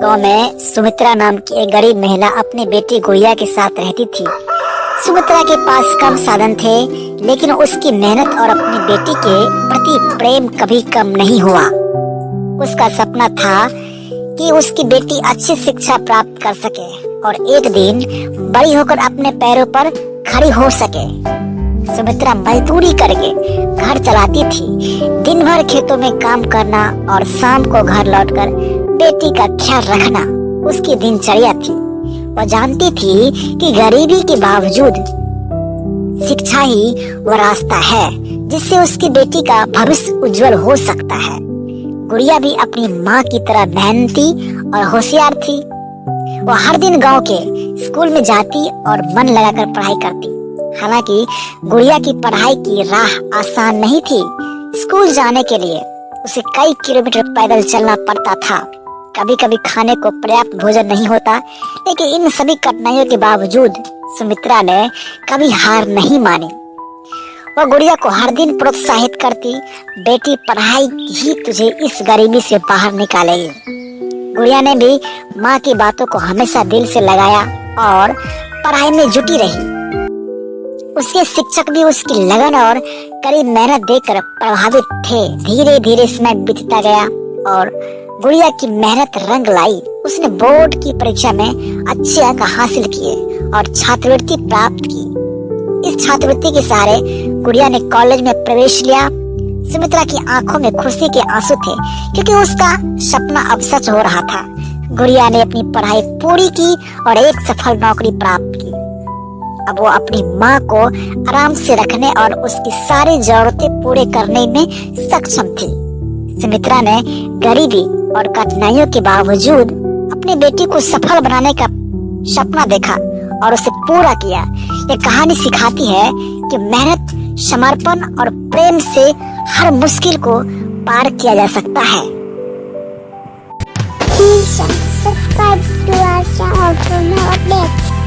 गांव में सुमित्रा नाम की एक गरीब महिला अपनी बेटी गुड़िया के साथ रहती थी। सुमित्रा के पास कम साधन थे, लेकिन उसकी मेहनत और अपनी बेटी के प्रति प्रेम कभी कम नहीं हुआ। उसका सपना था कि उसकी बेटी अच्छी शिक्षा प्राप्त कर सके और एक दिन बड़ी होकर अपने पैरों पर खड़ी हो सके। सुमित्रा मजदूरी करके घर चलाती थी। दिन भर खेतों में काम करना और शाम को घर लौटकर बेटी का ख्याल रखना उसकी दिनचर्या थी। वह जानती थी कि गरीबी के बावजूद शिक्षा ही वह रास्ता है जिससे उसकी बेटी का भविष्य उज्जवल हो सकता है। गुड़िया भी अपनी माँ की तरह मेहनती और होशियार थी। वह हर दिन गांव के स्कूल में जाती और मन लगाकर पढ़ाई करती। हालांकि गुड़िया की पढ़ाई की राह आसान नहीं थी। स्कूल जाने के लिए उसे कई किलोमीटर पैदल चलना पड़ता था। कभी कभी खाने को पर्याप्त भोजन नहीं होता, लेकिन इन सभी कठिनाइयों के बावजूद सुमित्रा ने कभी हार नहीं मानी। वह गुड़िया को हर दिन प्रोत्साहित करती, बेटी पढ़ाई ही तुझे इस गरीबी से बाहर निकालेगी। गुड़िया ने भी माँ की बातों को हमेशा दिल से लगाया और पढ़ाई में जुटी रही। उसके शिक्षक भी उसकी लगन और कड़ी मेहनत देखकर प्रभावित थे। धीरे धीरे समय बीतता गया और गुड़िया की मेहनत रंग लाई। उसने बोर्ड की परीक्षा में अच्छे अंक हासिल किए और छात्रवृत्ति प्राप्त की। इस छात्रवृत्ति के सहारे गुड़िया ने कॉलेज में प्रवेश लिया। सुमित्रा की आंखों में खुशी के आंसू थे, क्योंकि उसका सपना अब सच हो रहा था। गुड़िया ने अपनी पढ़ाई पूरी की और एक सफल नौकरी प्राप्त की। अब वो अपनी माँ को आराम से रखने और उसकी सारी जरूरतें पूरे करने में सक्षम थी। सुमित्रा ने गरीबी और कठिनाइयों के बावजूद अपनी बेटी को सफल बनाने का सपना देखा और उसे पूरा किया। ये कहानी सिखाती है कि मेहनत, समर्पण और प्रेम से हर मुश्किल को पार किया जा सकता है। Please subscribe to our channel for more updates.